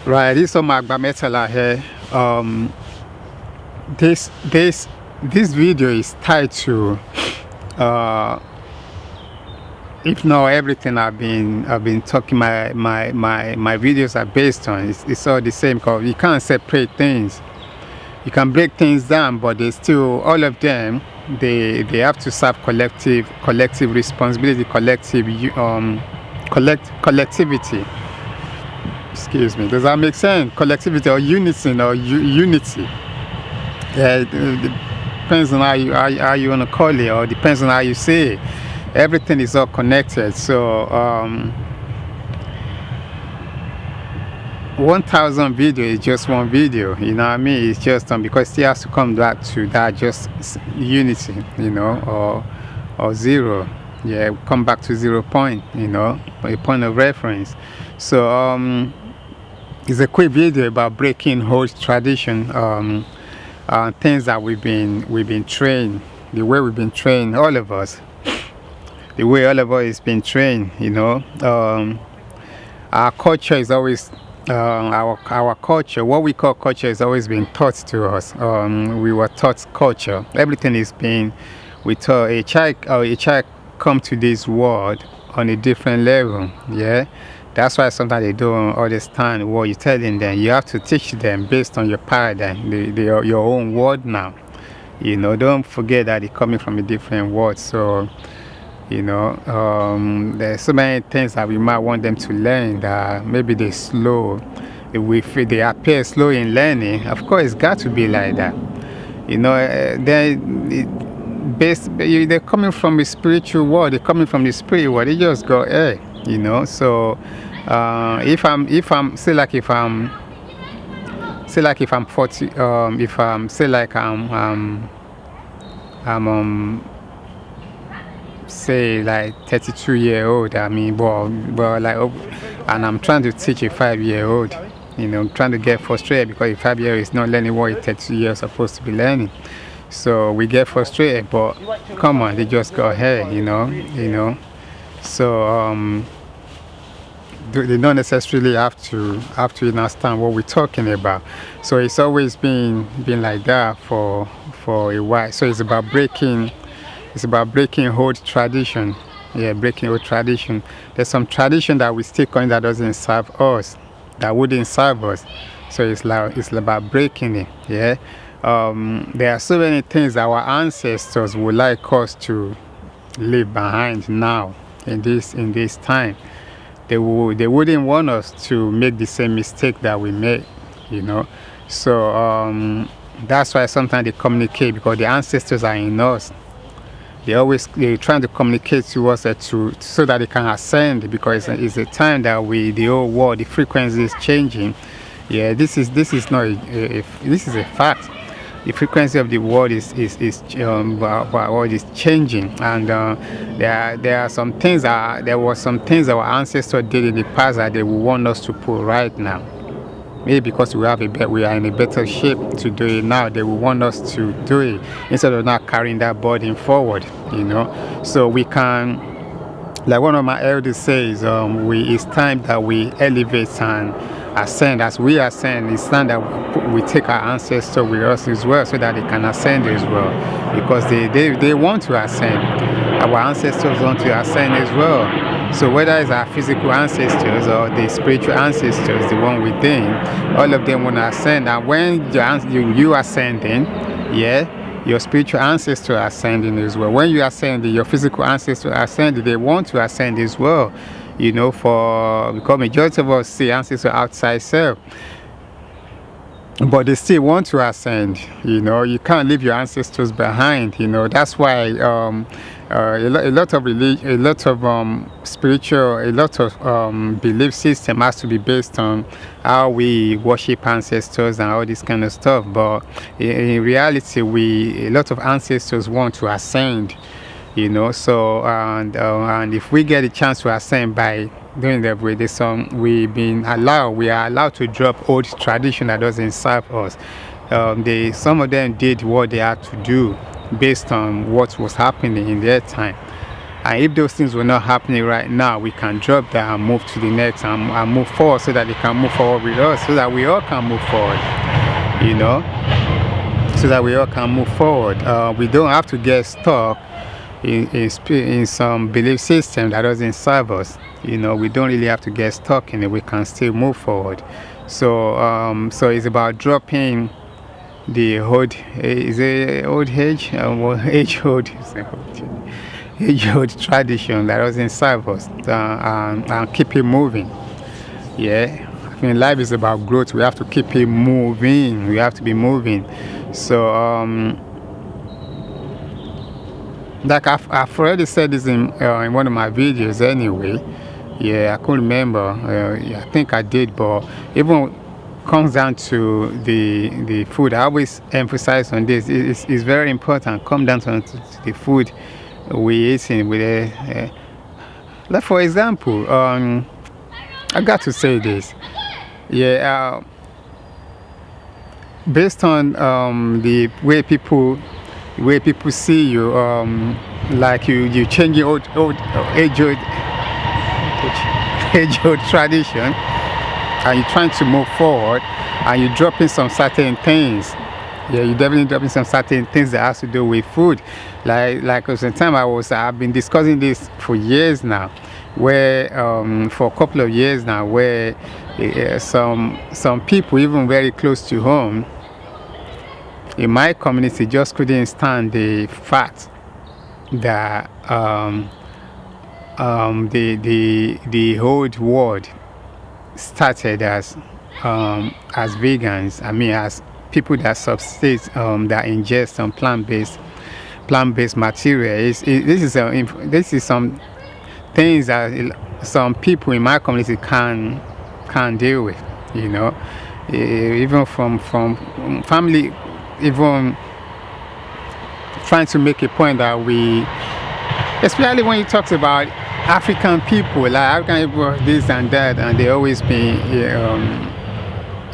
Right, this is Magba Metala here. This video is tied to uh, if not everything I've been talking my videos are based on. It's all the same because you can't separate things. You can break things down, but they still all of them they have to serve collective responsibility, collectivity. Excuse me. Does that make sense? Collectivity or unison or unity. Yeah, it depends on how you want to call it, or depends on how you say it. Everything is all connected. So 1,000 video is just one video. You know what I mean? It's just because it has to come back to that just unity, or zero. Yeah, come back to 0 point. A point of reference. So it's a quick video about breaking old tradition, things that we've been trained, the way we've been trained, all of us, the way all of us has been trained. Our culture is always our culture. What we call culture has always been taught to us. We were taught culture. Everything is being we taught a child come to this world on a different level. Yeah. That's why sometimes they don't understand what you're telling them. You have to teach them based on your paradigm, your own word now. Don't forget that they're coming from a different world. So, there's so many things that we might want them to learn that maybe they're slow. If they appear slow in learning, of course, it's got to be like that. They're coming from a spiritual world. They're coming from the spirit world. They just go, hey. So if I'm 40, if I'm say like I'm say like 32-year-old. I mean, but like, and I'm trying to teach a 5-year-old. Trying to get frustrated because a 5-year-old is not learning what a 32 years supposed to be learning. So we get frustrated, but come on, they just go ahead. So they don't necessarily have to understand what we're talking about. So it's always been like that for a while. So it's about breaking old tradition. Yeah, breaking old tradition. There's some tradition that we stick on that doesn't serve us, that wouldn't serve us. So it's about breaking it. Yeah. There are so many things our ancestors would like us to leave behind now in this time. They wouldn't want us to make the same mistake that we made. So that's why sometimes they communicate, because the ancestors are in us. They're trying to communicate to us so that they can ascend, because it's a time that the whole world, the frequency is changing. Yeah, this is not this is a fact. The frequency of the world is changing, and there are some things there were some things our ancestors did in the past that they would want us to put right now. Maybe because we are in a better shape to do it now, they will want us to do it instead of not carrying that burden forward. So we can, like one of my elders says, it's time that we elevate and ascend. As we ascend, it's time that we take our ancestors with us as well, so that they can ascend as well, because they want to ascend. Our ancestors want to ascend as well. So whether it's our physical ancestors or the spiritual ancestors, the one within, all of them want to ascend. And when you ascending, yeah, your spiritual ancestors are ascending as well. When you ascend, your physical ancestors are ascending. They want to ascend as well. Because majority of us see ancestors outside self, but they still want to ascend. You can't leave your ancestors behind. That's why a lot of spiritual, a lot of belief system has to be based on how we worship ancestors and all this kind of stuff. But in reality, a lot of ancestors want to ascend. So and if we get a chance to ascend by doing that way, we are allowed to drop old tradition that doesn't serve us. Some of them did what they had to do based on what was happening in their time. And if those things were not happening right now, we can drop that and move to the next, and move forward, so that they can move forward with us, so that we all can move forward, you know, so that we all can move forward. We don't have to get stuck in some belief system that doesn't serve us. You know, we don't really have to get stuck in it. We can still move forward. So so it's about dropping the old, is it old age, age-old tradition that doesn't serve us, and keep it moving. Yeah, I mean, life is about growth. We have to keep it moving. We have to be moving. So like I've already said this in one of my videos anyway. Yeah, I couldn't remember. Yeah, I think I did, but even comes down to the food. I always emphasize on this. It's very important. Come down to the food we eating with. Like for example, I got to say this. Yeah, based on the way people see you, like you changing age-old tradition, and you're trying to move forward, and you're dropping some certain things. Yeah, you're definitely dropping some certain things that has to do with food. Like at the time I've been discussing this for years now, where for a couple of years now, where some people even very close to home in my community just couldn't stand the fact that the whole world started as vegans. I mean, as people that subsist, that ingest some plant-based material. This is some things that some people in my community can't deal with. You know, even from family, even trying to make a point that we, especially when you talk about African people, like African people, this and that, and they always been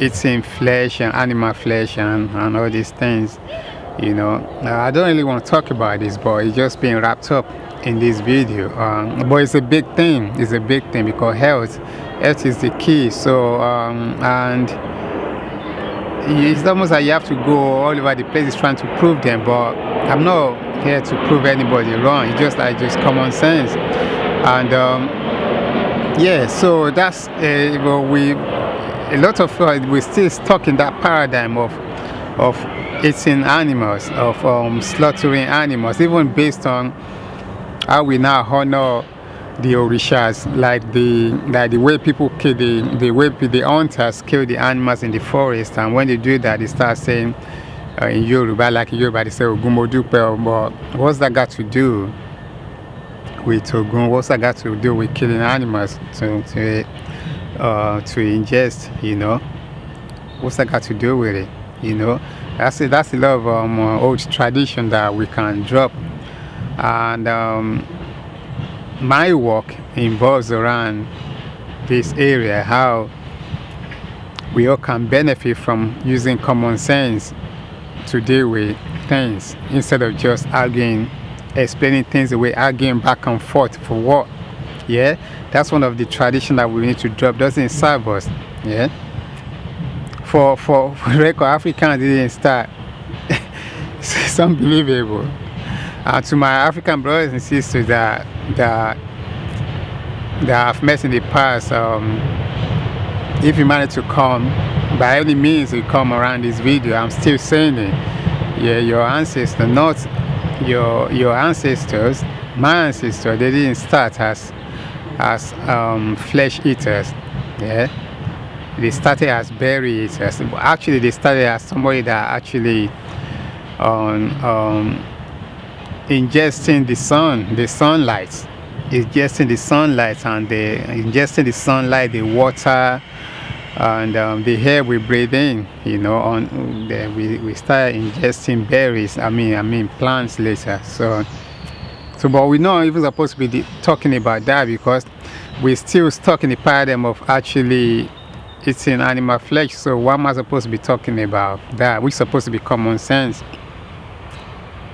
eating flesh and animal flesh and all these things, you know. I don't really want to talk about this, but it's just being wrapped up in this video. But it's a big thing. It's a big thing because health is the key. So and it's almost like you have to go all over the place trying to prove them, but I'm not here to prove anybody wrong. It's just common sense. And yeah, so that's a lot of we're still stuck in that paradigm of eating animals, of slaughtering animals, even based on how we now honor the orishas, like the way people kill the way the hunters kill the animals in the forest. And when they do that, they start saying in Yoruba, like in Yoruba, they say Ogunmodupe. But what's that got to do with Ogun? What's that got to do with killing animals to ingest? You know, what's that got to do with it? You know, that's a lot of old tradition that we can drop. And my work involves around this area, how we all can benefit from using common sense to deal with things, instead of just arguing, explaining things away, arguing back and forth for what. Yeah, that's one of the tradition that we need to drop. Doesn't serve us. Yeah, for record, Africans didn't start. It's unbelievable. To my African brothers and sisters that I've met in the past, if you manage to come, by any means you come around this video, I'm still saying it. Yeah, your ancestors, not your ancestors, my ancestors, they didn't start as flesh eaters. Yeah, they started as berry eaters. Actually, they started as somebody that actually ingesting the sunlight, ingesting the sunlight, and ingesting the sunlight, the water, and the air we breathe in. You know, we start ingesting berries. I mean plants later. So, but we're not even supposed to be talking about that, because we're still stuck in the paradigm of actually eating animal flesh. So why am I supposed to be talking about that? We're supposed to be common sense.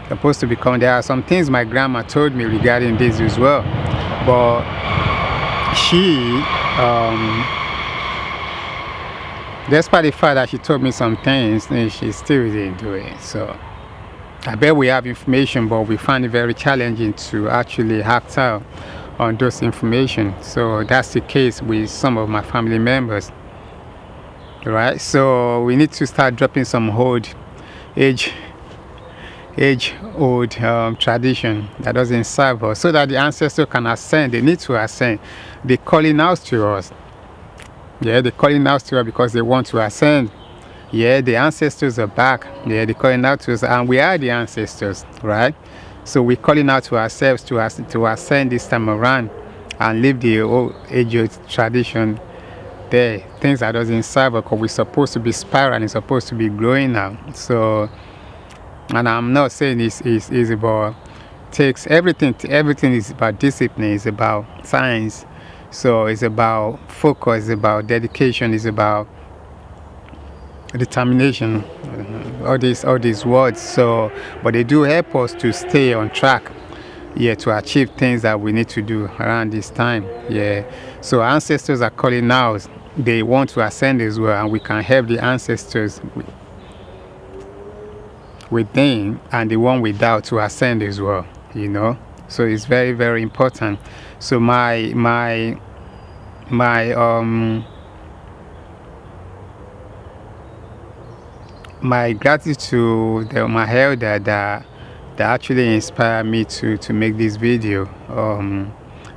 supposed to become. There are some things my grandma told me regarding this as well, but she, despite the fact that she told me some things, she still didn't do it. So I bet we have information, but we find it very challenging to actually act out on those information. So that's the case with some of my family members, right? So we need to start dropping some age-old tradition that doesn't serve us, so that the ancestors can ascend. They need to ascend. They're calling out to us. Yeah, they're calling out to us because they want to ascend. Yeah, the ancestors are back. Yeah, they're calling out to us, and we are the ancestors, right? So we're calling out to ourselves to ascend this time around and leave the old age-old tradition there. Things that doesn't serve us, because we're supposed to be spiraling, it's supposed to be growing now. So, and I'm not saying it's about takes everything. Everything is about discipline. It's about science. So it's about focus. It's about dedication. It's about determination. All these words. So, but they do help us to stay on track. Yeah, to achieve things that we need to do around this time. Yeah. So ancestors are calling out. They want to ascend as well, and we can help the ancestors within and the one without to ascend as well, you know. So it's very, very important. So my gratitude to my elder that actually inspired me to make this video.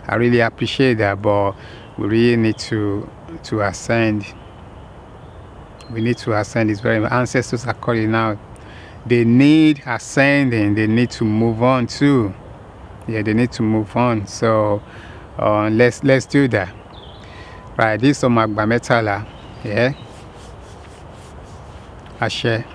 I really appreciate that, but we really need to ascend. We need to ascend. It's very, ancestors are calling out. They need ascending. They need to move on too. Yeah, they need to move on. So let's do that. Right, this is Omagba Metala. Yeah. Ashe.